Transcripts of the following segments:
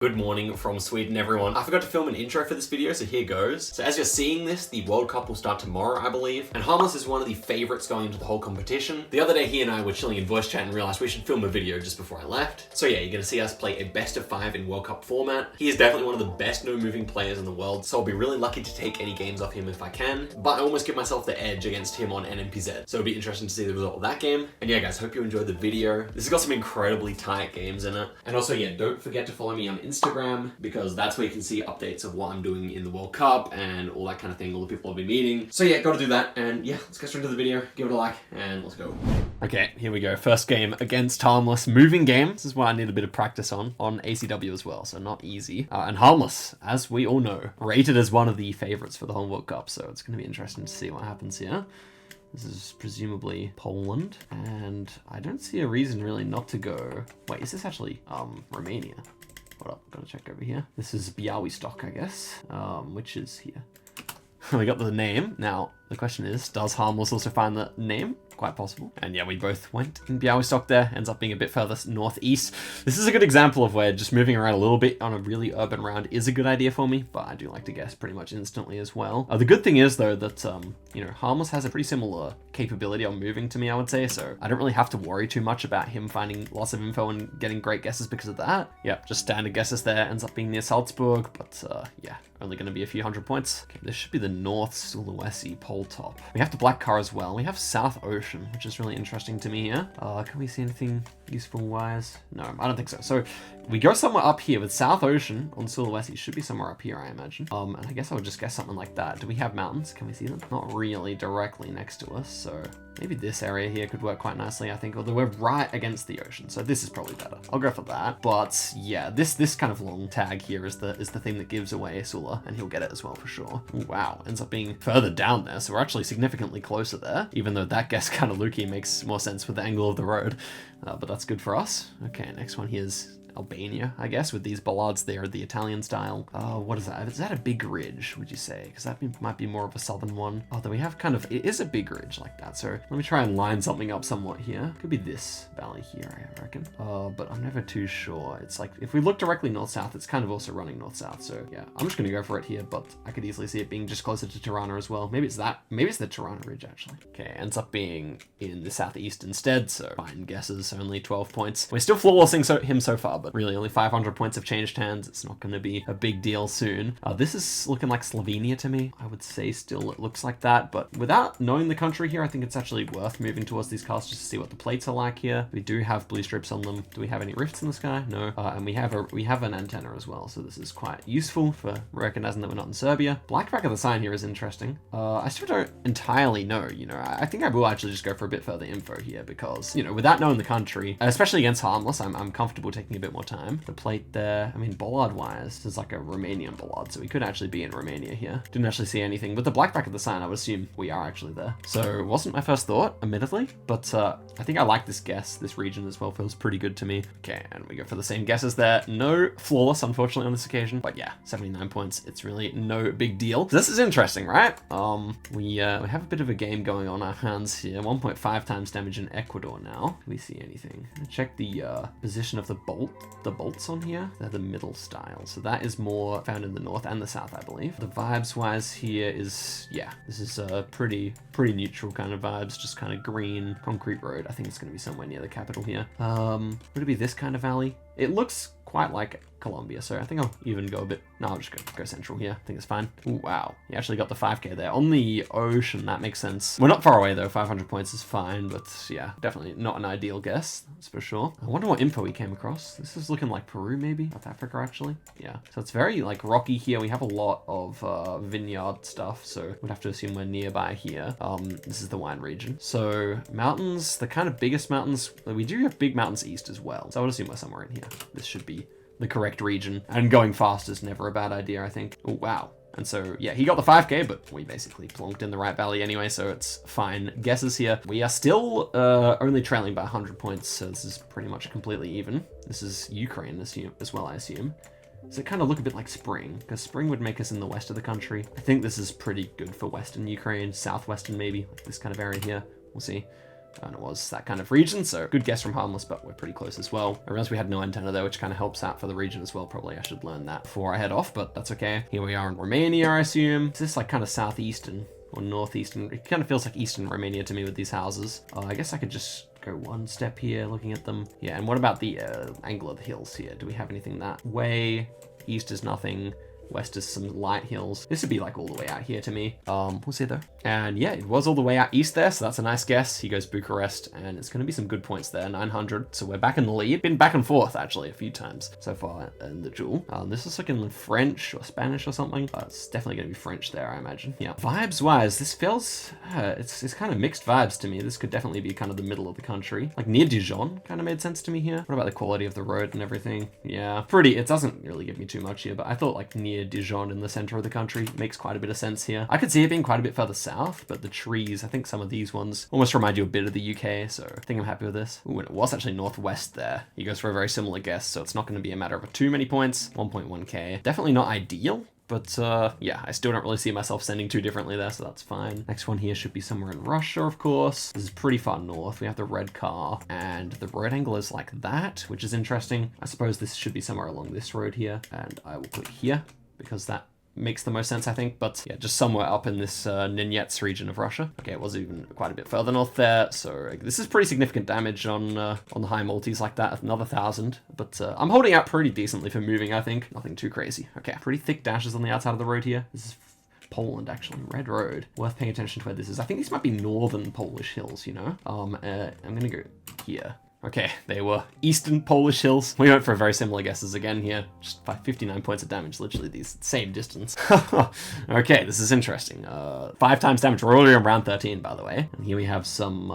Good morning from Sweden, everyone. I forgot to film an intro for this video, so here goes. So as you're seeing this, the World Cup will start tomorrow, I believe, and Harmless is one of the favorites going into the whole competition. The other day, he and I were chilling in voice chat and realized we should film a video just before I left. So yeah, you're gonna see us play a best of 5 in World Cup format. He is definitely one of the best no-moving players in the world, so I'll be really lucky to take any games off him if I can, but I almost give myself the edge against him on NMPZ. So it'll be interesting to see the result of that game. And yeah, guys, hope you enjoyed the video. This has got some incredibly tight games in it. And also, yeah, don't forget to follow me on Instagram, because that's where you can see updates of what I'm doing in the World Cup and all that kind of thing, all the people I'll be meeting. So yeah, gotta do that, and yeah, let's get straight into the video, give it a like, and let's go. Okay, here we go. First game against Harmless. Moving game. This is what I need a bit of practice on ACW as well, so not easy. And Harmless, as we all know, rated as one of the favorites for the whole World Cup, so it's gonna be interesting to see what happens here. This is presumably Poland, and I don't see a reason really not to go. Wait, is this actually Romania? Hold up, gotta check over here. This is Białystok, I guess, which is here. We got the name. Now, the question is, does Harmless also find the name? Quite possible. And yeah, we both went in Białystok there. Ends up being a bit further northeast. This is a good example of where just moving around a little bit on a really urban round is a good idea for me, but I do like to guess pretty much instantly as well. The good thing is, though, that, you know, Harmless has a pretty similar capability on moving to me, I would say, so I don't really have to worry too much about him finding lots of info and getting great guesses because of that. Yeah, just standard guesses there. Ends up being near Salzburg, but yeah, only going to be a few hundred points. Okay, this should be the North Sulawesi pole top. We have the Black Car as well. We have South Ocean, which is really interesting to me here. Can we see anything useful wise? No, I don't think so. So we go somewhere up here with South Ocean on Sulawesi. Should be somewhere up here, I imagine. And I guess I would just guess something like that. Do we have mountains? Can we see them? Not really directly next to us, so maybe this area here could work quite nicely, I think, although we're right against the ocean, so this is probably better. I'll go for that. But yeah, this kind of long tag here is the thing that gives away Sula, and he'll get it as well for sure. Ooh, wow, ends up being further down there, so we're actually significantly closer there, even though that guess kind of looky makes more sense with the angle of the road, but that's good for us. Okay, next one here is Albania, I guess, with these bollards there, the Italian style. What is that? Is that a big ridge, would you say? Because that might be more of a southern one. Although we have kind of, it is a big ridge like that. So let me try and line something up somewhat here. Could be this valley here, I reckon. But I'm never too sure. It's like, if we look directly north-south, it's kind of also running north-south. So yeah, I'm just gonna go for it here, but I could easily see it being just closer to Tirana as well. Maybe it's that, maybe it's the Tirana ridge actually. Okay, ends up being in the southeast instead. So fine guesses, only 12 points. We're still flawlessing him so far, but really only 500 points have changed hands. It's not going to be a big deal soon. This is looking like Slovenia to me. I would say still it looks like that, but without knowing the country here, I think it's actually worth moving towards these cars just to see what the plates are like here. We do have blue strips on them. Do we have any rifts in the sky? No. And we have an antenna as well, so this is quite useful for recognizing that we're not in Serbia. Black back of the sign here is interesting. I still don't entirely know, you know. I think I will actually just go for a bit further info here because, you know, without knowing the country, especially against Harmless, I'm comfortable taking a bit more time. The plate there, I mean, bollard wise, is like a Romanian bollard, so we could actually be in Romania here. Didn't actually see anything. With the black back of the sign, I would assume we are actually there. So it wasn't my first thought, admittedly, but I think I like this guess. This region as well feels pretty good to me. Okay, and we go for the same guesses there. No flawless, unfortunately, on this occasion, but yeah, 79 points. It's really no big deal. So this is interesting, right? We have a bit of a game going on our hands here. 1.5 times damage in Ecuador now. Can we see anything? Check the position of the bolts on here. They're the middle style, so that is more found in the north and the south, I believe. The vibes wise here is, yeah, this is pretty neutral kind of vibes, just kind of green concrete road. I think it's going to be somewhere near the capital here. Would it be this kind of valley? It looks quite like Colombia, so I think I'll even go a bit, no, I'll just go central here. I think it's fine. Ooh, wow, you actually got the 5k there on the ocean. That makes sense. We're not far away though. 500 points is fine, but yeah, definitely not an ideal guess, that's for sure. I wonder what info we came across. This is looking like Peru, maybe South Africa actually. Yeah, so it's very like rocky here. We have a lot of vineyard stuff, so we'd have to assume we're nearby here. This is the wine region, so mountains, the kind of biggest mountains, we do have big mountains east as well, so I would assume we're somewhere in here. This should be the correct region, and going fast is never a bad idea, I think. Oh, wow. And so, yeah, he got the 5k, but we basically plonked in the right valley anyway, so it's fine guesses here. We are still only trailing by 100 points, so this is pretty much completely even. This is Ukraine as well, I assume. Does it kind of look a bit like spring? Because spring would make us in the west of the country. I think this is pretty good for western Ukraine, southwestern maybe, like this kind of area here. We'll see. And it was that kind of region, so good guess from Harmless, but we're pretty close as well. I realized we had no antenna there, which kind of helps out for the region as well. Probably I should learn that before I head off, but that's okay. Here we are in Romania, I assume. Is this like kind of southeastern or northeastern? It kind of feels like eastern Romania to me with these houses. I guess I could just go one step here looking at them. Yeah, and what about the angle of the hills here? Do we have anything that way? East is nothing. West is some light hills. This would be like all the way out here to me. We'll see though. And yeah, it was all the way out east there, so that's a nice guess. He goes Bucharest, and it's going to be some good points there, 900. So we're back in the lead. Been back and forth actually a few times so far in the duel. This is looking French or Spanish or something. It's definitely going to be French there, I imagine. Yeah. Vibes wise, this feels, it's kind of mixed vibes to me. This could definitely be kind of the middle of the country. Like near Dijon kind of made sense to me here. What about the quality of the road and everything? Yeah, pretty. It doesn't really give me too much here, but I thought like near Dijon in the center of the country makes quite a bit of sense here. I could see it being quite a bit further south, but the trees, I think some of these ones almost remind you a bit of the UK, so I think I'm happy with this. Ooh, and it was actually northwest there. He goes for a very similar guess, so it's not going to be a matter of too many points. 1.1k. Definitely not ideal, but yeah, I still don't really see myself sending too differently there, so that's fine. Next one here should be somewhere in Russia, of course. This is pretty far north. We have the red car, and the road angle is like that, which is interesting. I suppose this should be somewhere along this road here, and I will put here, because that makes the most sense, I think. But yeah, just somewhere up in this Nenets region of Russia. Okay, it was even quite a bit further north there, so this is pretty significant damage on the high multis like that, another 1,000. But I'm holding out pretty decently for moving, I think. Nothing too crazy. Okay, pretty thick dashes on the outside of the road here. This is Poland, actually. Red road. Worth paying attention to where this is. I think these might be northern Polish hills, you know? I'm gonna go here. Okay, they were eastern Polish hills. We went for very similar guesses again here. Just by 59 points of damage, literally these same distance. Okay, this is interesting. 5 times damage. We're already around 13, by the way. And here we have some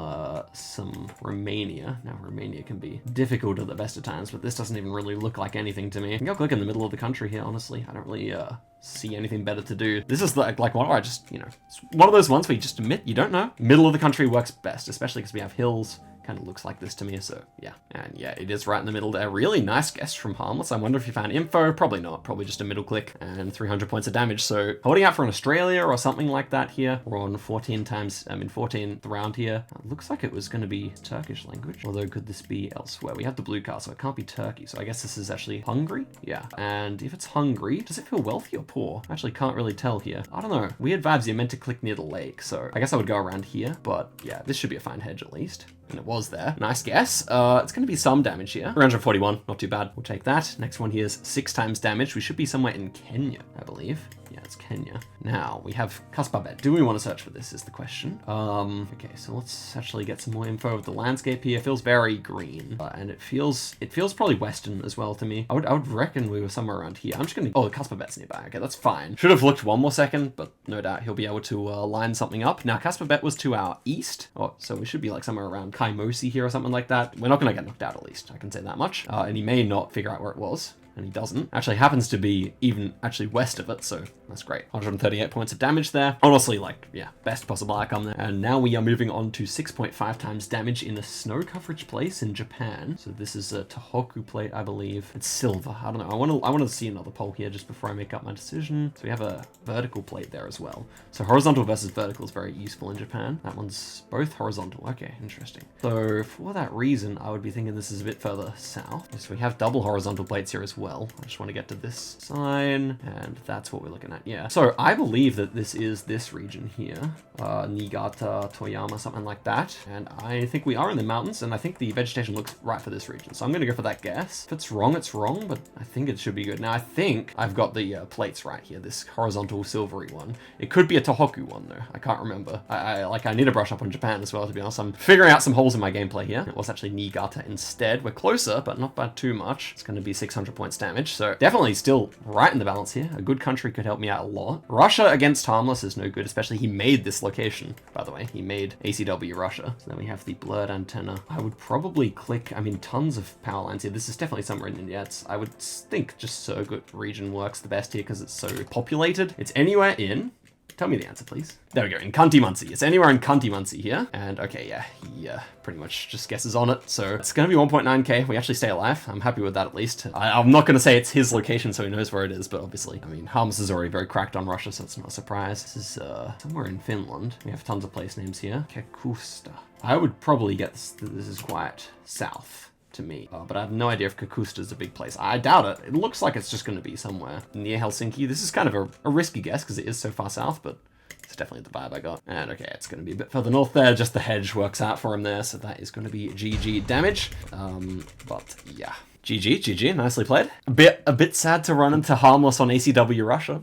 Romania. Now, Romania can be difficult at the best of times, but this doesn't even really look like anything to me. I think I'll click in the middle of the country here, honestly. I don't really see anything better to do. This is like what do I just, you know, it's one of those ones where you just admit you don't know. Middle of the country works best, especially because we have hills. Kind of looks like this to me, so yeah. And yeah, it is right in the middle there. Really nice guess from Harmless. I wonder if you found info. Probably not. Probably just a middle click and 300 points of damage. So holding out for an Australia or something like that here. We're on 14th round here. Looks like it was going to be Turkish language. Although could this be elsewhere? We have the blue card, so it can't be Turkey. So I guess this is actually Hungary? Yeah. And if it's Hungary, does it feel wealthy or poor? I actually can't really tell here. I don't know. Weird vibes. You're meant to click near the lake. So I guess I would go around here. But yeah, this should be a fine hedge at least. And it was there. Nice guess. It's going to be some damage here. 341, not too bad. We'll take that. Next one here is 6 times damage. We should be somewhere in Kenya, I believe. Yeah, it's Kenya. Now, we have Kaspabet. Do we want to search for this is the question. Okay, so let's actually get some more info of the landscape here. It feels very green. And it feels probably western as well to me. I would reckon we were somewhere around here. I'm just going to... Oh, Kaspabet's nearby. Okay, that's fine. Should have looked one more second, but no doubt he'll be able to line something up. Now, Kaspabet was to our east. Oh, so we should be like somewhere around Kaimosi here or something like that. We're not going to get knocked out at least. I can say that much. And he may not figure out where it was. And he doesn't. Actually happens to be even actually west of it, so that's great. 138 points of damage there. Honestly, like, yeah, best possible outcome there. And now we are moving on to 6.5 times damage in a snow coverage place in Japan. So this is a Tohoku plate, I believe. It's silver. I don't know. I want to see another poll here just before I make up my decision. So we have a vertical plate there as well. So horizontal versus vertical is very useful in Japan. That one's both horizontal. Okay, interesting. So for that reason, I would be thinking this is a bit further south. So we have double horizontal plates here as well. I just want to get to this sign, and that's what we're looking at. Yeah. So I believe that this is this region here, Niigata, Toyama, something like that. And I think we are in the mountains, and I think the vegetation looks right for this region. So I'm going to go for that guess. If it's wrong, it's wrong, but I think it should be good. Now I think I've got the plates right here. This horizontal silvery one. It could be a Tohoku one though. I can't remember. I need to brush up on Japan as well, to be honest. I'm figuring out some holes in my gameplay here. It was actually Niigata instead. We're closer, but not by too much. It's going to be 600 points damage, so definitely still right in the balance here. A good country could help me out a lot. Russia against Harmless is no good, especially he made this location, by the way. He made ACW Russia. So then we have the blurred antenna. I would probably click, I mean, tons of power lines here. This is definitely somewhere in India. I would think just Surgut region works the best here because it's so populated. It's anywhere in... Tell me the answer, please. There we go, in Kunti-Munsi. It's anywhere in Kunti-Munsi here. And okay, yeah, he pretty much just guesses on it. So it's gonna be 1.9k. We actually stay alive. I'm happy with that at least. I'm not gonna say it's his location so he knows where it is, but obviously, I mean, Harmless is already very cracked on Russia, so it's not a surprise. This is somewhere in Finland. We have tons of place names here. Kekusta. I would probably guess that this is quite south to me, but I have no idea if Kakusta is a big place. I doubt it. It looks like it's just going to be somewhere near Helsinki. This is kind of a risky guess because it is so far south, but it's definitely the vibe I got. And okay, it's going to be a bit further north there. Just the hedge works out for him there, so that is going to be GG damage. But yeah. GG, nicely played. A bit sad to run into Harmless on ACW Russia,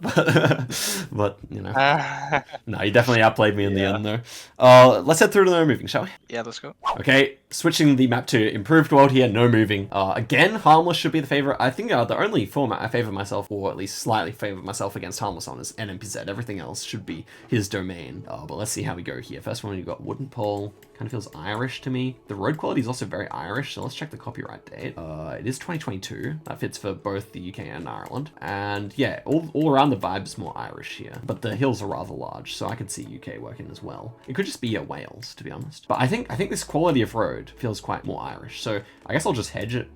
but you know. No, you definitely outplayed me in the end though. Let's head through to the no moving, shall we? Yeah, let's go. Okay, switching the map to improved world here, no moving. Again, Harmless should be the favorite. I think the only format I favor myself, or at least slightly favor myself against Harmless on is NMPZ. Everything else should be his domain. But let's see how we go here. First one, you got Wooden Pole. Kind of feels Irish to me. The road quality is also very Irish, so let's check the copyright date. It is 2022. That fits for both the UK and Ireland. And yeah, all around the vibe's more Irish here, but the hills are rather large, so I could see UK working as well. It could just be Wales, to be honest. But I think this quality of road feels quite more Irish, so I guess I'll just hedge it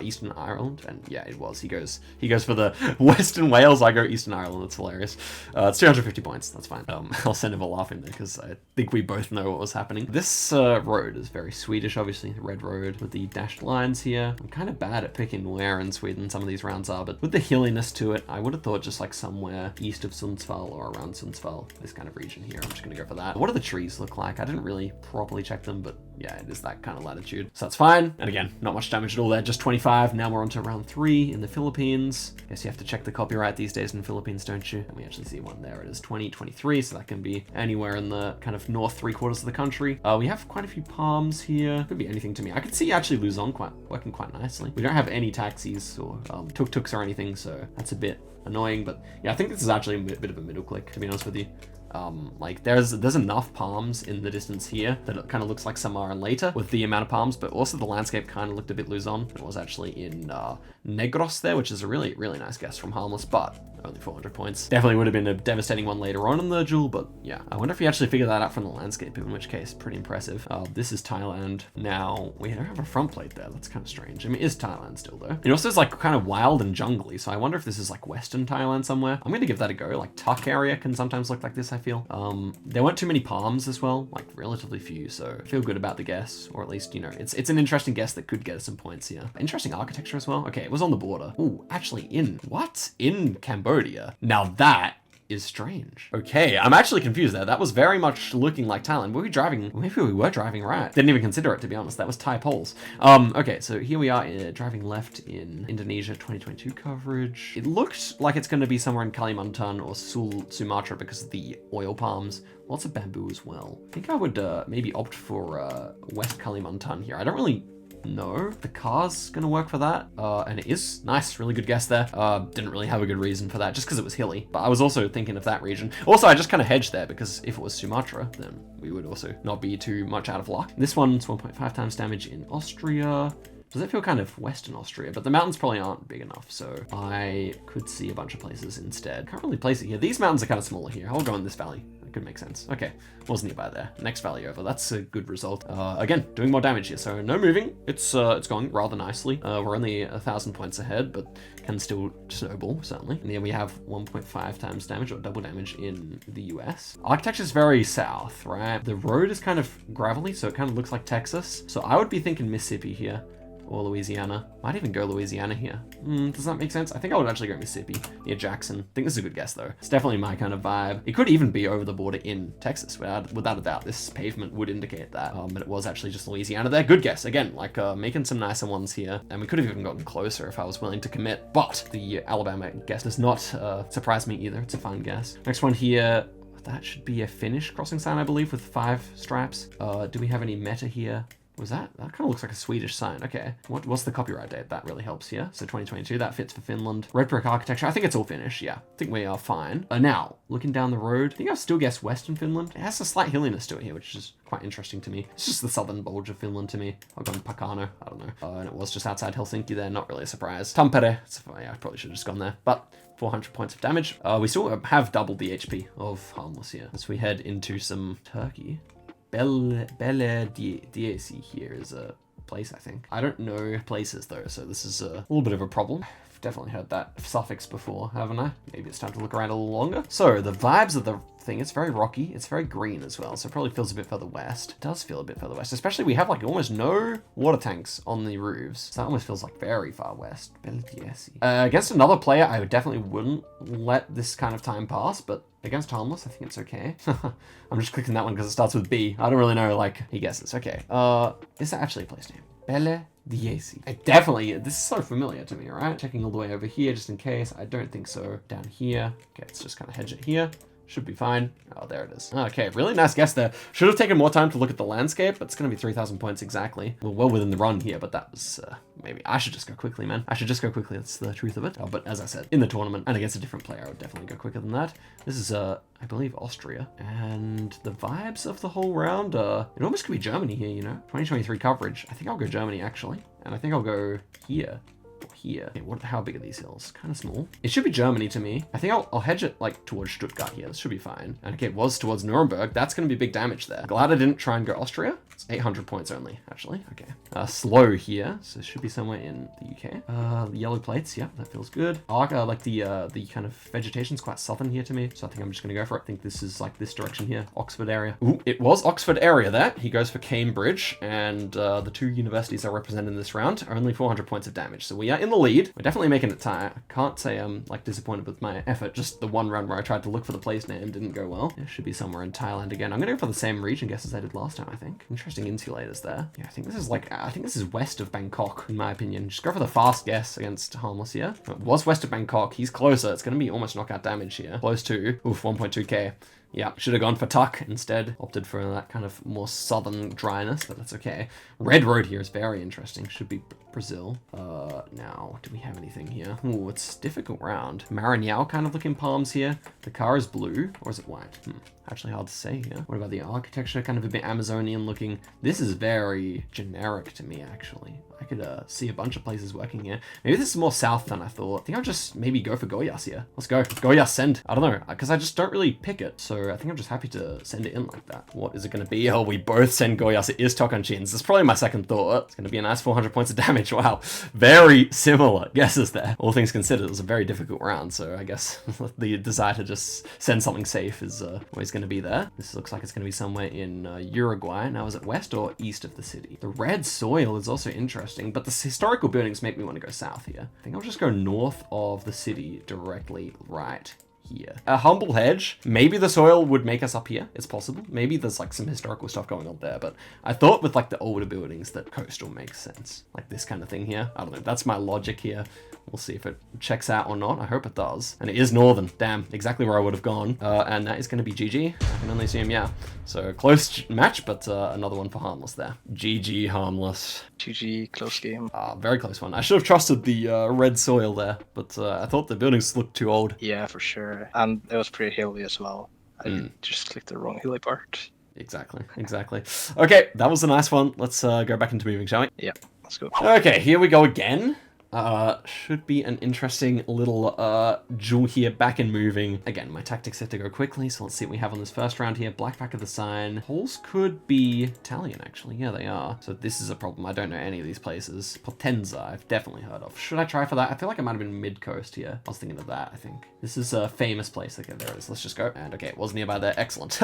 Eastern Ireland. And yeah, it was. He goes for the Western Wales. I go Eastern Ireland. That's hilarious. It's 250 points. That's fine. I'll send him a laugh in there because I think we both know what was happening. This road is very Swedish, obviously, the red road with the dashed lines here. I'm kind of bad at picking where in Sweden some of these rounds are, but with the hilliness to it, I would have thought just like somewhere east of Sundsvall or around Sundsvall, this kind of region here. I'm just gonna go for that. What do the trees look like? I didn't really properly check them, but yeah, it is that kind of latitude. So that's fine. And again, not much damage at all there, just 25. Now we're on to round 3 in the Philippines. Guess you have to check the copyright these days in the Philippines, don't you? And we actually see one there. It is 2023, so that can be anywhere in the kind of north 3/4 of the country. We have quite a few palms here. Could be anything to me. I could see actually Luzon working quite nicely. We don't have any taxis or tuk-tuks or anything, so that's a bit annoying. But yeah, I think this is actually a bit of a middle click, to be honest with you. Like there's enough palms in the distance here that it kind of looks like Samar and later with the amount of palms, but also the landscape kind of looked a bit Luzon. It was actually in Negros there, which is a really, really nice guess from Harmless, but only 400 points. Definitely would have been a devastating one later on in the duel, but yeah. I wonder if he actually figured that out from the landscape, in which case, pretty impressive. This is Thailand. Now, we don't have a front plate there. That's kind of strange. I mean, it is Thailand still, though. It also is like kind of wild and jungly, so I wonder if this is like Western Thailand somewhere. I'm gonna give that a go. Like Tuck area can sometimes look like this, I feel. There weren't too many palms as well, like relatively few, so I feel good about the guess, or at least, you know, it's an interesting guess that could get us some points here. Interesting architecture as well. Okay, it was on the border. Ooh, actually in Cambodia. Now that is strange. Okay, I'm actually confused there. That was very much looking like Thailand. Were we driving? Maybe we were driving right. Didn't even consider it, to be honest. That was Thai poles. Okay, so here we are driving left in Indonesia 2022 coverage. It looks like it's going to be somewhere in Kalimantan or Sumatra because of the oil palms. Lots of bamboo as well. I think I would maybe opt for West Kalimantan here. I don't really know the car's gonna work for that, and it is nice, really good guess there. Didn't really have a good reason for that, just because it was hilly, but I was also thinking of that region. Also, I just kind of hedged there because if it was Sumatra, then we would also not be too much out of luck. This one's 1.5 times damage in Austria. Does it feel kind of Western Austria? But the mountains probably aren't big enough, so I could see a bunch of places instead. Can't really place it here. These mountains are kind of smaller here. I'll go in this valley. That could make sense. Okay, was nearby there. Next valley over. That's a good result. Again, doing more damage here, so no moving. It's going rather nicely. We're only 1,000 points ahead, but can still snowball, certainly. And then we have 1.5 times damage, or double damage in the US. Architecture is very south, right? The road is kind of gravelly, so it kind of looks like Texas. So I would be thinking Mississippi here. Or Louisiana. Might even go Louisiana here. Does that make sense? I think I would actually go Mississippi near Jackson. I think this is a good guess though. It's definitely my kind of vibe. It could even be over the border in Texas, without a doubt. This pavement would indicate that. But it was actually just Louisiana there. Good guess. Again, like making some nicer ones here. And we could have even gotten closer if I was willing to commit. But the Alabama guess does not surprise me either. It's a fine guess. Next one here. That should be a Finnish crossing sign, I believe, with 5 stripes. Do we have any meta here? Was that kind of looks like a Swedish sign. Okay, what's the copyright date? That really helps here. So 2022, that fits for Finland. Red brick architecture, I think it's all Finnish. Yeah, I think we are fine. Now, looking down the road, I think I've still guessed Western Finland. It has a slight hilliness to it here, which is quite interesting to me. It's just the southern bulge of Finland to me. I've gone Pakano, I don't know. And it was just outside Helsinki there, not really a surprise. Tampere, yeah, I probably should have just gone there. But 400 points of damage. We still have doubled the HP of Harmless here. As we head into some Turkey. Belediyesi here is a place, I think. I don't know places though, so this is a little bit of a problem. definitely heard that suffix before, haven't I? Maybe it's time to look around a little longer. So the vibes of the thing, it's very rocky, it's very green as well, so it probably feels a bit further west. It does feel a bit further west, especially we have like almost no water tanks on the roofs, so that almost feels like very far west. Against another player, I definitely wouldn't let this kind of time pass, but against Harmless, I think it's okay. I'm just clicking that one because it starts with B. I don't really know, like, he guesses. Okay. Is that actually a place name? Belle Diesi. This is so familiar to me, right? Checking all the way over here just in case. I don't think so. Down here. Okay, let's just kind of hedge it here. Should be fine. Oh, there it is. Okay, really nice guess there. Should have taken more time to look at the landscape, but it's going to be 3,000 points exactly. We're well within the run here, but that was, maybe. I should just go quickly, man. I should just go quickly. That's the truth of it. Oh, but as I said, in the tournament and against a different player, I would definitely go quicker than that. This is, I believe, Austria. And the vibes of the whole round, it almost could be Germany here, you know? 2023 coverage. I think I'll go Germany, actually. And I think I'll go here. Here. Okay, how big are these hills? Kind of small. It should be Germany to me. I think I'll hedge it like towards Stuttgart here. This should be fine. And okay, it was towards Nuremberg. That's going to be big damage there. Glad I didn't try and go Austria. It's 800 points only, actually. Okay. Slow here. So it should be somewhere in the UK. The yellow plates. Yeah, that feels good. I like the kind of vegetation's quite southern here to me. So I think I'm just going to go for it. I think this is like this direction here. Oxford area. Ooh, it was Oxford area there. He goes for Cambridge. And the two universities are represented in this round. Only 400 points of damage. So we are in the lead. We're definitely making it tight. I can't say I'm like disappointed with my effort. Just the one round where I tried to look for the place name didn't go well. It should be somewhere in Thailand again. I'm going to go for the same region guess as I did last time, I think. Interesting insulators there. Yeah, I think this is west of Bangkok, in my opinion. Just go for the fast guess against Harmless here. It was west of Bangkok. He's closer. It's going to be almost knockout damage here. Close to, 1.2k. Yeah, should have gone for Tuck instead. Opted for that kind of more southern dryness, but that's okay. Red Road here is very interesting. Should be Brazil. Now, do we have anything here? Ooh, it's a difficult round. Maranhão kind of looking palms here. The car is blue, or is it white? Actually hard to say here. What about the architecture? Kind of a bit Amazonian looking. This is very generic to me, actually. I could see a bunch of places working here. Maybe this is more south than I thought. I think I'll just maybe go for Goiás here. Let's go. Goiás, send. I don't know, because I just don't really pick it. So I think I'm just happy to send it in like that. What is it going to be? Oh, we both send Goiás. It is Tocantins. That's probably my second thought. It's going to be a nice 400 points of damage. Wow. Very similar guesses there. All things considered, it was a very difficult round. So I guess the desire to just send something safe is always going to be there. This looks like it's going to be somewhere in Uruguay. Now, is it west or east of the city? The red soil is also interesting, but the historical buildings make me want to go south here. I think I'll just go north of the city directly right here. A humble hedge. Maybe the soil would make us up here. It's possible. Maybe there's like some historical stuff going on there, but I thought with like the older buildings that coastal makes sense. Like this kind of thing here. I don't know. That's my logic here. We'll see if it checks out or not. I hope it does. And it is northern. Damn, exactly where I would have gone. And that is going to be GG. I can only assume, yeah. So close match, but another one for Harmless there. GG Harmless. GG, close game. Very close one. I should have trusted the red soil there, but I thought the buildings looked too old. Yeah, for sure. And it was pretty hilly as well. I just clicked the wrong hilly part. Exactly. Okay, that was a nice one. Let's go back into moving, shall we? Yeah, let's go. Okay, here we go again. Should be an interesting little duel here, back and moving. Again, my tactics have to go quickly, so let's see what we have on this first round here. Black back of the sign. Holes could be Italian, actually. Yeah, they are. So this is a problem. I don't know any of these places. Potenza, I've definitely heard of. Should I try for that? I feel like it might have been mid-coast here. I was thinking of that, I think. This is a famous place. Okay, there it is. Let's just go. And okay, it was nearby there. Excellent.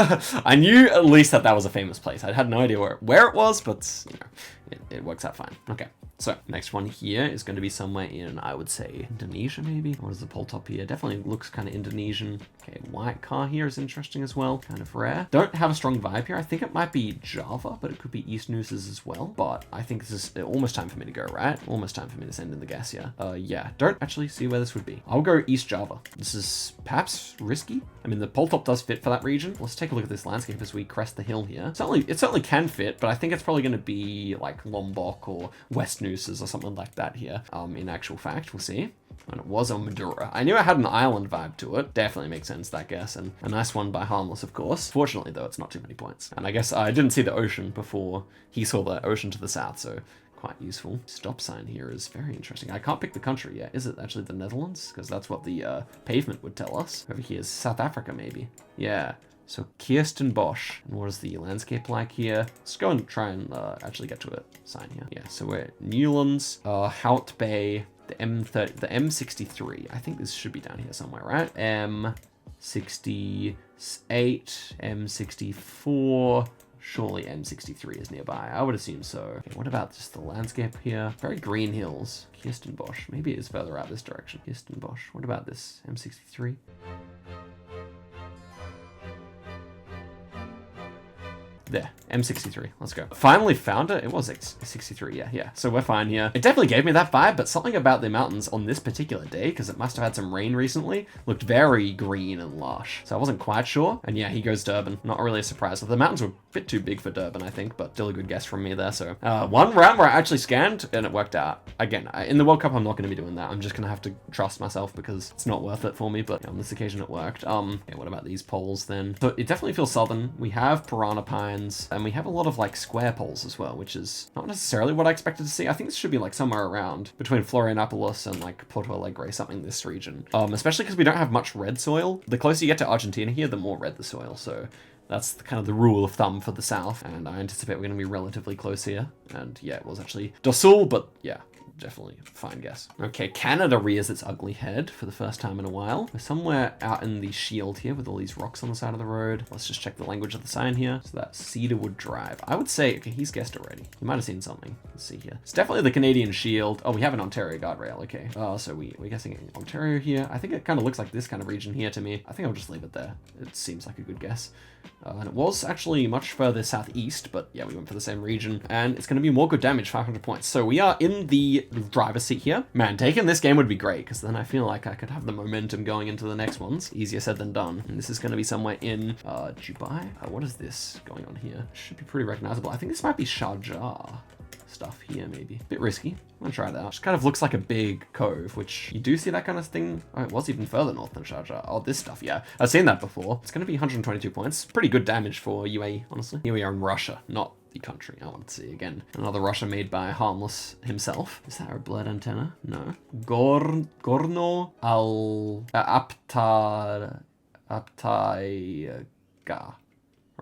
I knew at least that was a famous place. I had no idea where it was, but, you know, it works out fine. Okay. So next one here is going to be somewhere in, I would say, Indonesia maybe. What is the pole top here? Definitely looks kind of Indonesian. Okay, white car here is interesting as well. Kind of rare. Don't have a strong vibe here. I think it might be Java, but it could be East Nuces as well. But I think this is almost time for me to go, right? Almost time for me to send in the guess here. Yeah, don't actually see where this would be. I'll go East Java. This is perhaps risky. I mean, the pole top does fit for that region. Let's take a look at this landscape as we crest the hill here. It certainly can fit, but I think it's probably going to be like Lombok or West Nuces or something like that here. In actual fact, we'll see. And it was on Madura. I knew it had an island vibe to it. Definitely makes sense, that guess. And a nice one by Harmless, of course. Fortunately, though, it's not too many points. And I guess I didn't see the ocean before he saw the ocean to the south, so quite useful. Stop sign here is very interesting. I can't pick the country yet. Is it actually the Netherlands? Because that's what the pavement would tell us. Over here is South Africa, maybe. Yeah. So Kirstenbosch. And what is the landscape like here? Let's go and try and actually get to a sign here. Yeah, so we're at Newlands, Hout Bay, The M30, the M63. I think this should be down here somewhere, right? M68, M64. Surely M63 is nearby. I would assume so. Okay, what about just the landscape here? Very green hills. Kirstenbosch. Maybe it is further out this direction. Kirstenbosch. What about this? M63? There, M63, let's go. Finally found it. It was 63, yeah. So we're fine here. It definitely gave me that vibe, but something about the mountains on this particular day, because it must have had some rain recently, looked very green and lush. So I wasn't quite sure. And yeah, he goes Durban. Not really a surprise. The mountains were a bit too big for Durban, I think, but still a good guess from me there. So one round where I actually scanned and it worked out. Again, in the World Cup, I'm not going to be doing that. I'm just going to have to trust myself because it's not worth it for me. But yeah, on this occasion, it worked. Yeah, what about these poles then? So it definitely feels southern. We have piranha pines. And we have a lot of like square poles as well, which is not necessarily what I expected to see. I think this should be like somewhere around between Florianopolis and like Porto Alegre, something in this region. Especially because we don't have much red soil. The closer you get to Argentina here, the more red the soil. So that's kind of the rule of thumb for the south. And I anticipate we're going to be relatively close here. And yeah, it was actually do Sul, but yeah. Definitely a fine guess. Okay, Canada rears its ugly head for the first time in a while. We're somewhere out in the shield here with all these rocks on the side of the road. Let's just check the language of the sign here. So that's Cedarwood Drive. I would say, okay, he's guessed already. He might have seen something. Let's see here. It's definitely the Canadian shield. Oh, we have an Ontario guardrail, okay. So we're guessing Ontario here. I think it kind of looks like this kind of region here to me. I think I'll just leave it there. It seems like a good guess. And it was actually much further southeast, but yeah, we went for the same region. And it's going to be more good damage, 500 points. So we are in the driver's seat here. Man, taking this game would be great, because then I feel like I could have the momentum going into the next ones. Easier said than done. And this is going to be somewhere in Dubai. What is this going on here? Should be pretty recognizable. I think this might be Sharjah stuff here, maybe. Bit risky. I'm gonna try that out. Just kind of looks like a big cove, which you do see that kind of thing. Oh, it was even further north than Sharjah. Oh, this stuff, yeah. I've seen that before. It's gonna be 122 points. Pretty good damage for UAE, honestly. Here we are in Russia, not the country. I want to see again. Another Russia made by Harmless himself. Is that a blurred antenna? No. Gorno al Aptaiga.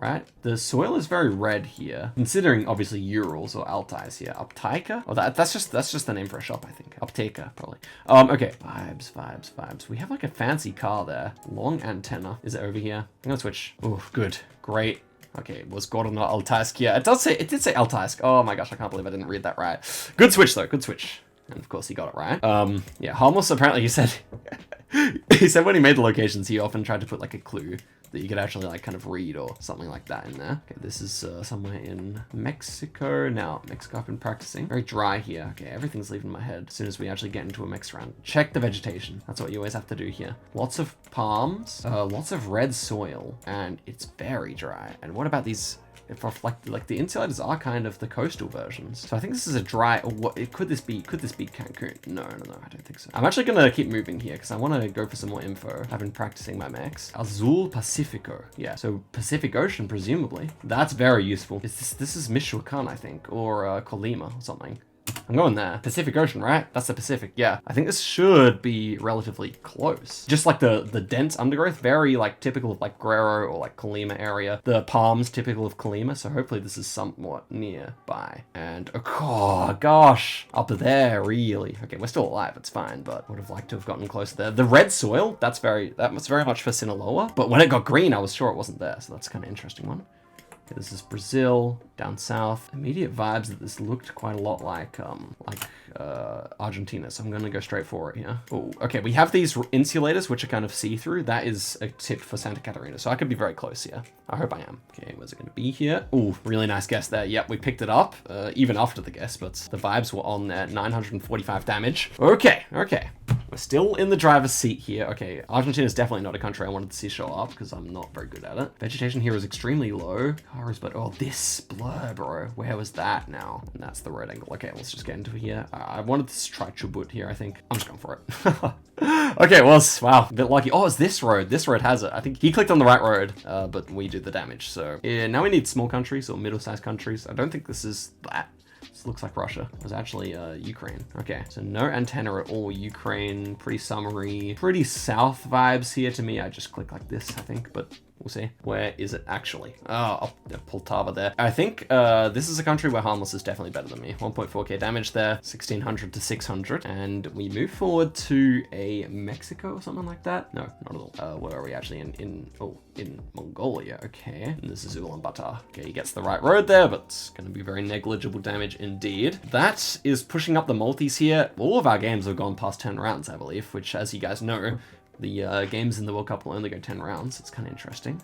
Right? The soil is very red here, considering obviously Urals or Altais here. Aptaika? Oh, that's just the name for a shop, I think. Apteka, probably. Okay. Vibes. We have like a fancy car there. Long antenna. Is it over here? I'm gonna switch. Oh, good. Great. Okay, it was Gorno Altaisk here. It did say Altaisk. Oh my gosh, I can't believe I didn't read that right. Good switch though, good switch. And of course he got it right. Yeah, Harmless apparently he said he said when he made the locations he often tried to put like a clue that you could actually like kind of read or something like that in there. Okay, this is somewhere in Mexico. Now, Mexico I've been practicing. Very dry here. Okay, everything's leaving my head as soon as we actually get into a mix round. Check the vegetation. That's what you always have to do here. Lots of palms, lots of red soil, and it's very dry. And what about these? If like the insulators are kind of the coastal versions. So I think this is a dry, or what, could this be Cancun? No, I don't think so. I'm actually gonna keep moving here because I want to go for some more info. I've been practicing my mechs. Azul Pacifico. Yeah, so Pacific Ocean, presumably. That's very useful. This is Michoacan, I think, or Colima or something. I'm going there. Pacific Ocean, right? That's the Pacific, yeah. I think this should be relatively close. Just like the dense undergrowth, very like typical of like Guerrero or like Colima area. The palms typical of Colima, so hopefully this is somewhat nearby. And, oh gosh, up there, really. Okay, we're still alive, it's fine, but would have liked to have gotten closer there. The red soil, that was very much for Sinaloa, but when it got green, I was sure it wasn't there, so that's kind of interesting one. Okay, this is Brazil, down south. Immediate vibes that this looked quite a lot like Argentina, so I'm gonna go straight for it here. Oh, okay, we have these insulators, which are kind of see-through. That is a tip for Santa Catarina, so I could be very close here. I hope I am. Okay, where's it gonna be here? Oh, really nice guess there. Yep, we picked it up, even after the guess, but the vibes were on there. 945 damage. Okay. We're still in the driver's seat here. Okay, Argentina is definitely not a country I wanted to see show up because I'm not very good at it. Vegetation here is extremely low. Cars, but oh, this blur, bro. Where was that now? And that's the road angle. Okay, let's just get into here. I wanted to try Chubut here, I think. I'm just going for it. Okay, well, wow, a bit lucky. Oh, it's this road. This road has it. I think he clicked on the right road, but we did the damage. So yeah, now we need small countries or middle-sized countries. I don't think this is that. This looks like Russia. It was actually Ukraine. Okay, so no antenna at all. Ukraine, pretty summary, pretty south vibes here to me. I just click like this, I think, but We'll see. Where is it actually? Oh, Poltava there. I think this is a country where Harmless is definitely better than me. 1.4k damage there, 1600 to 600. And we move forward to a Mexico or something like that. No, not at all. Where are we actually in Mongolia? Okay, and this is Ulaanbaatar. Okay, he gets the right road there, but it's going to be very negligible damage indeed. That is pushing up the multis here. All of our games have gone past 10 rounds, I believe, which, as you guys know, the games in the World Cup will only go 10 rounds. It's kind of interesting.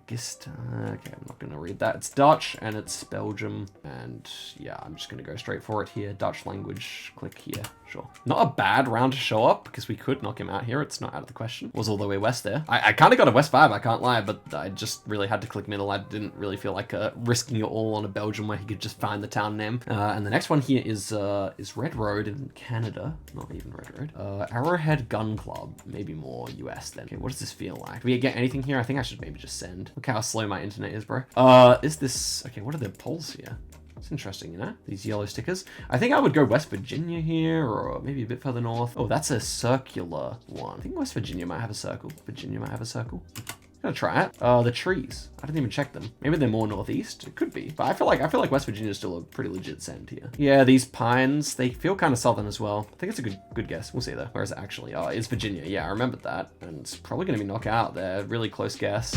Gist, okay, I'm not going to read that. It's Dutch and it's Belgium. And yeah, I'm just going to go straight for it here. Dutch language, click here. Sure. Not a bad round to show up because we could knock him out here. It's not out of the question. Was all the way west there. I kind of got a west 5, I can't lie, but I just really had to click middle. I didn't really feel like risking it all on a Belgium where he could just find the town name. And the next one here is Red Road in Canada. Not even Red Road. Arrowhead Gun Club, maybe more US then. Okay, what does this feel like? Do we get anything here? I think I should maybe just send. Look how slow my internet is, bro. Is this, okay, what are the polls here? It's interesting, you know, these yellow stickers. I think I would go West Virginia here, or maybe a bit further north. Oh, that's a circular one. I think West Virginia might have a circle. Virginia might have a circle. Gonna try it. The trees. I didn't even check them. Maybe they're more northeast. It could be, but I feel like West Virginia is still a pretty legit send here. Yeah, these pines, they feel kind of southern as well. I think it's a good guess. We'll see though. Where is it actually? Oh, it's Virginia. Yeah, I remembered that, and it's probably gonna be knockout there. Really close guess.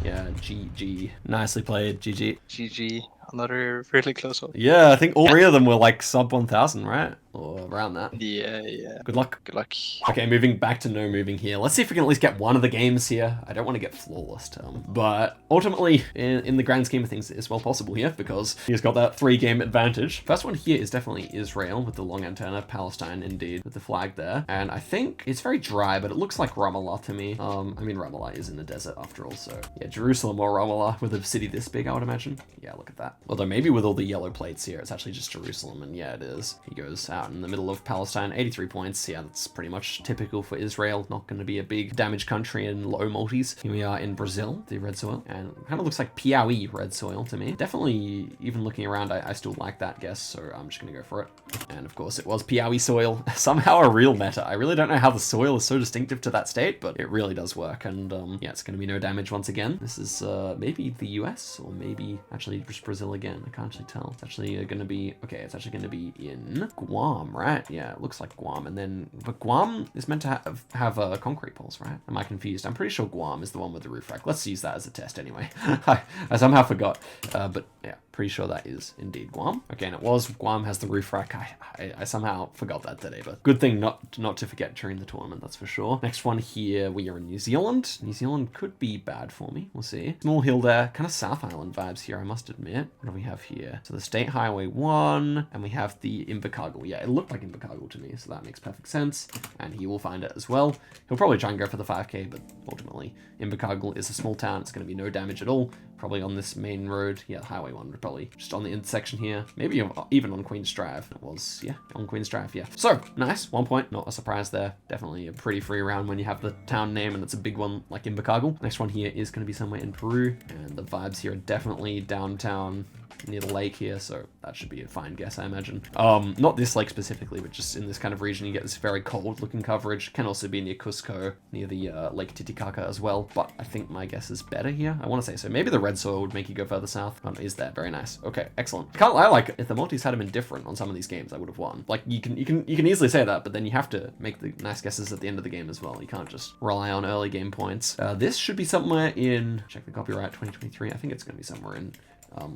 Yeah, GG. Nicely played, GG. GG. Another really close one. Yeah, I think all 3 of them were like sub 1,000, right? Or around that. Yeah, yeah. Good luck. Good luck. Okay, moving back to no moving here. Let's see if we can at least get one of the games here. I don't want to get flawless, but ultimately, in the grand scheme of things, it's well possible here because he's got that 3-game advantage. First one here is definitely Israel with the long antenna, Palestine indeed with the flag there, and I think it's very dry, but it looks like Ramallah to me. I mean, Ramallah is in the desert after all, so yeah, Jerusalem or Ramallah with a city this big, I would imagine. Yeah, look at that. Although maybe with all the yellow plates here, it's actually just Jerusalem, and yeah, it is. He goes out in the middle of Palestine, 83 points. Yeah, that's pretty much typical for Israel. Not going to be a big damage country in low multis. Here we are in Brazil, the red soil, and it kind of looks like Piauí red soil to me. Definitely, even looking around, I still like that guess, so I'm just going to go for it. And of course, it was Piauí soil. Somehow a real meta. I really don't know how the soil is so distinctive to that state, but it really does work. And yeah, it's going to be no damage once again. This is maybe the US, or maybe actually just Brazil again. I can't actually tell. It's actually going to be, okay, it's actually going to be in Guam, right? Yeah, it looks like Guam. And then, but Guam is meant to have concrete poles, right? Am I confused? I'm pretty sure Guam is the one with the roof rack. Let's use that as a test anyway. I somehow forgot, but yeah, pretty sure that is indeed Guam. Okay, and it was Guam has the roof rack. I somehow forgot that today, but good thing not to forget during the tournament, that's for sure. Next one here, we are in New Zealand. New Zealand could be bad for me. We'll see. Small hill there, kind of South Island vibes here, I must admit. What do we have here? So the State Highway 1, and we have the Invercargill. Yeah, it looked like Invercargill to me, so that makes perfect sense. And he will find it as well. He'll probably try and go for the 5k, but ultimately, Invercargill is a small town. It's going to be no damage at all. Probably on this main road. Yeah, Highway 1 would probably just on the intersection here. Maybe even on Queen's Drive. It was, yeah, on Queen's Drive, yeah. So, nice. 1 point. Not a surprise there. Definitely a pretty free round when you have the town name and it's a big one like Invercargill. Next one here is going to be somewhere in Peru. And the vibes here are definitely downtown near the lake here, so that should be a fine guess, I imagine. Not this lake specifically, but just in this kind of region, you get this very cold looking coverage. Can also be near Cusco, near the Lake Titicaca as well, but I think my guess is better here. I want to say so. Maybe the red soil would make you go further south. Oh, is that very nice? Okay, excellent. I can't lie, like if the multis had been different on some of these games, I would have won. Like you can easily say that, but then you have to make the nice guesses at the end of the game as well. You can't just rely on early game points. This should be somewhere in, check the copyright, 2023. I think it's going to be somewhere in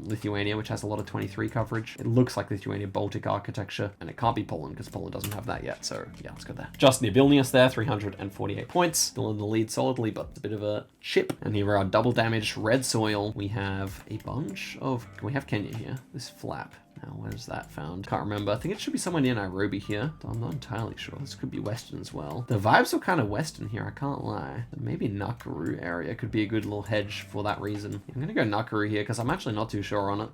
Lithuania, which has a lot of 23 coverage. It looks like Lithuania Baltic architecture, and it can't be Poland because Poland doesn't have that yet. So yeah, let's go there. Just near Vilnius there, 348 points. Still in the lead solidly, but it's a bit of a chip. And here we are, double damage, red soil. We have a bunch of, we have Kenya here, this flap. Now, where's that found? Can't remember. I think it should be somewhere near Nairobi here. I'm not entirely sure. This could be Western as well. The vibes are kind of Western here, I can't lie. But maybe Nakuru area could be a good little hedge for that reason. I'm gonna go Nakuru here because I'm actually not too sure on it.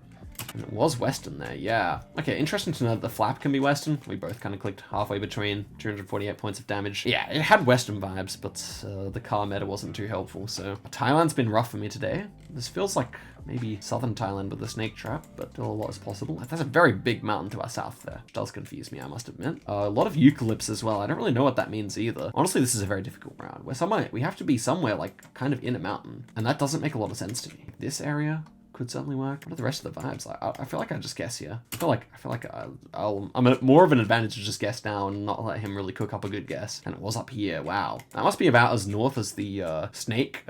And it was Western there, yeah. Okay, interesting to know that the flap can be Western. We both kind of clicked halfway between. 248 points of damage. Yeah, it had Western vibes, but the car meta wasn't too helpful, so. Thailand's been rough for me today. This feels like maybe southern Thailand with the snake trap, but still a lot is possible. There's a very big mountain to our south there, which does confuse me, I must admit. A lot of eucalypts as well. I don't really know what that means either. Honestly, this is a very difficult round. We have to be somewhere like kind of in a mountain, and that doesn't make a lot of sense to me. This area could certainly work. What are the rest of the vibes? I feel like I just guess here. I feel like I'm at more of an advantage to just guess now and not let him really cook up a good guess. And it was up here. Wow, that must be about as north as the snake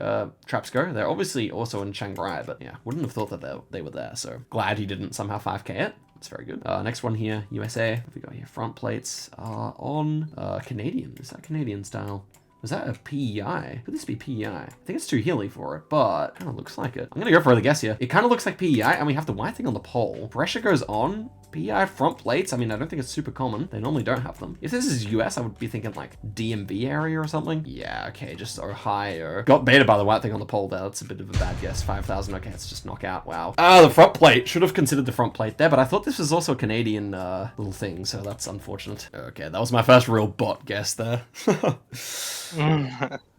traps go. They're obviously also in Chiang Rai, but yeah, wouldn't have thought that they were there. So glad he didn't somehow 5k it. That's very good. Next one here, USA. What have we got here? Front plates are on Canadian. Is that Canadian style? Was that a PEI? Could this be PEI? I think it's too hilly for it, but kind of looks like it. I'm gonna go for the guess here. It kind of looks like PEI, and we have the white thing on the pole. Pressure goes on. PEI front plates. I mean, I don't think it's super common. They normally don't have them. If this is US, I would be thinking like DMV area or something. Yeah, okay, just Ohio. Got baited by the white thing on the pole there. That's a bit of a bad guess. 5,000. Okay, it's just knockout. Wow. The front plate. Should have considered the front plate there, but I thought this was also a Canadian little thing, so that's unfortunate. Okay, that was my first real bot guess there.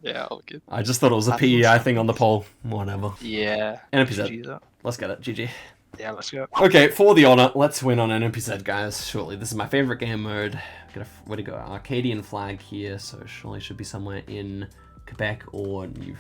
Yeah, all good. I just thought it was a PEI thing on the pole. Whatever. Yeah. NPZ. Let's get it. GG. Yeah, let's go. Okay, for the honor, let's win on NPZ, guys. Surely, this is my favorite game mode. Got a, where to go? Arcadian flag here, so surely should be somewhere in Quebec or New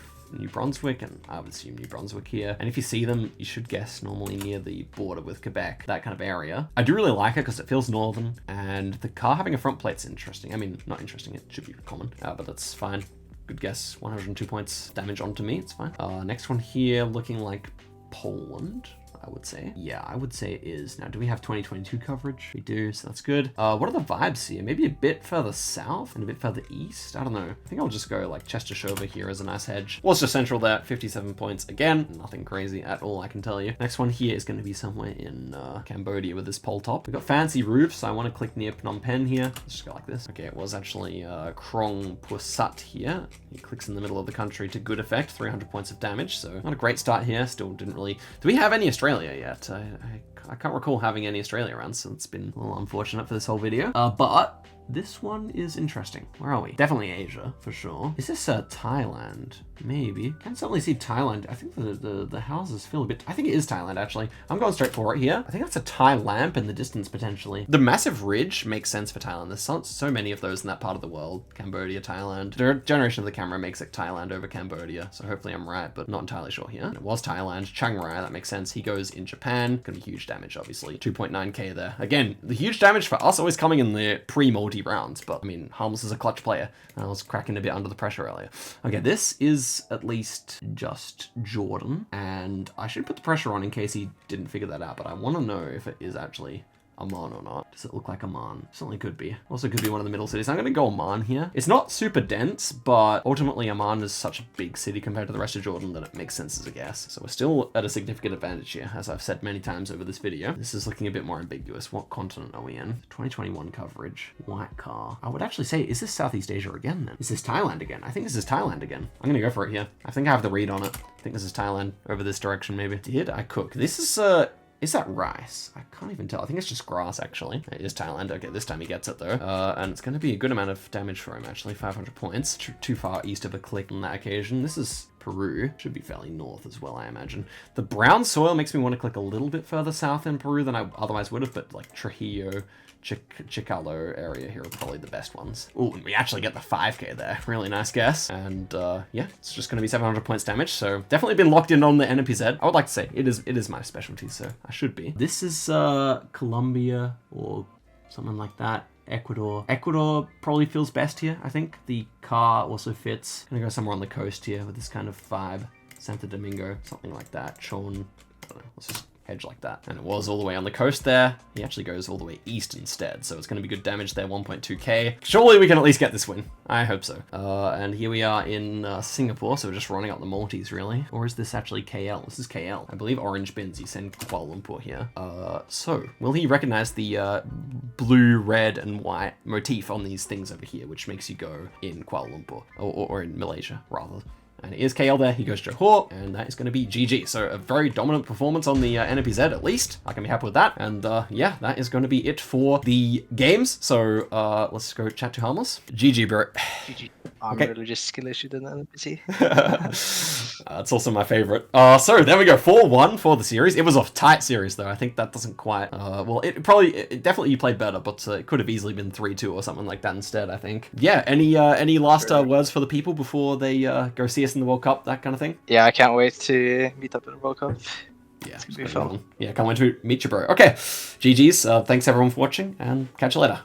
Brunswick, and I would assume New Brunswick here. And if you see them, you should guess normally near the border with Quebec, that kind of area. I do really like it because it feels northern, and the car having a front plate's interesting. I mean, not interesting, it should be common, but that's fine. Good guess. 102 points damage onto me, it's fine. Next one here, looking like Poland, I would say. Yeah, I would say it is. Now, do we have 2022 coverage? We do, so that's good. What are the vibes here? Maybe a bit further south and a bit further east? I don't know. I think I'll just go like Chestershove here as a nice hedge. Was just central there, 57 points. Again, nothing crazy at all, I can tell you. Next one here is going to be somewhere in Cambodia with this pole top. We've got fancy roofs. I want to click near Phnom Penh here. Let's just go like this. Okay, it was actually Krong Pusat here. He clicks in the middle of the country to good effect. 300 points of damage, so not a great start here. Still didn't really... Do we have any Australia yet? I can't recall having any Australia around, so it's been a little unfortunate for this whole video. But this one is interesting. Where are we? Definitely Asia, for sure. Is this Thailand? Maybe. Can certainly see Thailand. I think the houses feel a bit... I think it is Thailand, actually. I'm going straight for it here. I think that's a Thai lamp in the distance, potentially. The massive ridge makes sense for Thailand. There's so many of those in that part of the world. Cambodia, Thailand. The generation of the camera makes it Thailand over Cambodia, so hopefully I'm right, but not entirely sure here. It was Thailand. Chiang Rai, that makes sense. He goes in Japan. Gonna be huge damage, obviously. 2.9k there. Again, the huge damage for us always coming in the pre-multi rounds, but I mean, Harmless is a clutch player. I was cracking a bit under the pressure earlier. Okay, this is at least just Jordan, and I should put the pressure on in case he didn't figure that out, but I want to know if it is actually Amman or not. Does it look like Amman? Certainly could be. Also could be one of the middle cities. I'm going to go Amman here. It's not super dense, but ultimately Amman is such a big city compared to the rest of Jordan that it makes sense as a guess. So we're still at a significant advantage here, as I've said many times over this video. This is looking a bit more ambiguous. What continent are we in? 2021 coverage. White car. I would actually say, is this Southeast Asia again then? Is this Thailand again? I think this is Thailand again. I'm going to go for it here. I think I have the read on it. I think this is Thailand over this direction maybe. Did I cook? This is that rice? I can't even tell. I think it's just grass, actually. It is Thailand. Okay, this time he gets it, though. And it's going to be a good amount of damage for him, actually. 500 points. Too far east of a click on that occasion. This is Peru. Should be fairly north as well, I imagine. The brown soil makes me want to click a little bit further south in Peru than I otherwise would have, but like Trujillo, Chicalo area here are probably the best ones. Oh, and we actually get the 5k there. Really nice guess. And yeah, it's just going to be 700 points damage. So definitely been locked in on the NPZ. I would like to say it is my specialty, so I should be. This is Colombia or something like that. Ecuador probably feels best here, I think. The car also fits. Gonna go somewhere on the coast here with this kind of vibe. Santo Domingo, something like that. Chon, I don't know, let's just hedge like that. And it was all the way on the coast there. He actually goes all the way east instead, so it's going to be good damage there, 1.2k. Surely we can at least get this win. I hope so. And here we are in Singapore, so we're just running up the multis, really. Or is this actually KL? This is KL. I believe orange bins, he's in Kuala Lumpur here. So, will he recognize the blue, red, and white motif on these things over here, which makes you go in Kuala Lumpur, or in Malaysia, rather. And it is KL there. He goes Joe Hoare, and that is going to be GG. So a very dominant performance on the NPZ at least. I can be happy with that. And yeah, that is going to be it for the games. So let's go chat to Harmless. GG, bro. GG. I'm Okay. really just skill issue than an NPC. That's also my favorite. So there we go, 4-1 for the series. It was a tight series though. I think that doesn't quite. Well, it definitely you played better, but it could have easily been 3-2 or something like that instead. I think. Yeah. Any last words for the people before they go see us in the World Cup, that kind of thing? Yeah, I can't wait to meet up in the World Cup. Yeah, it's gonna be fun. Yeah, can't wait to meet you, bro. Okay, GG's. Thanks everyone for watching, and catch you later.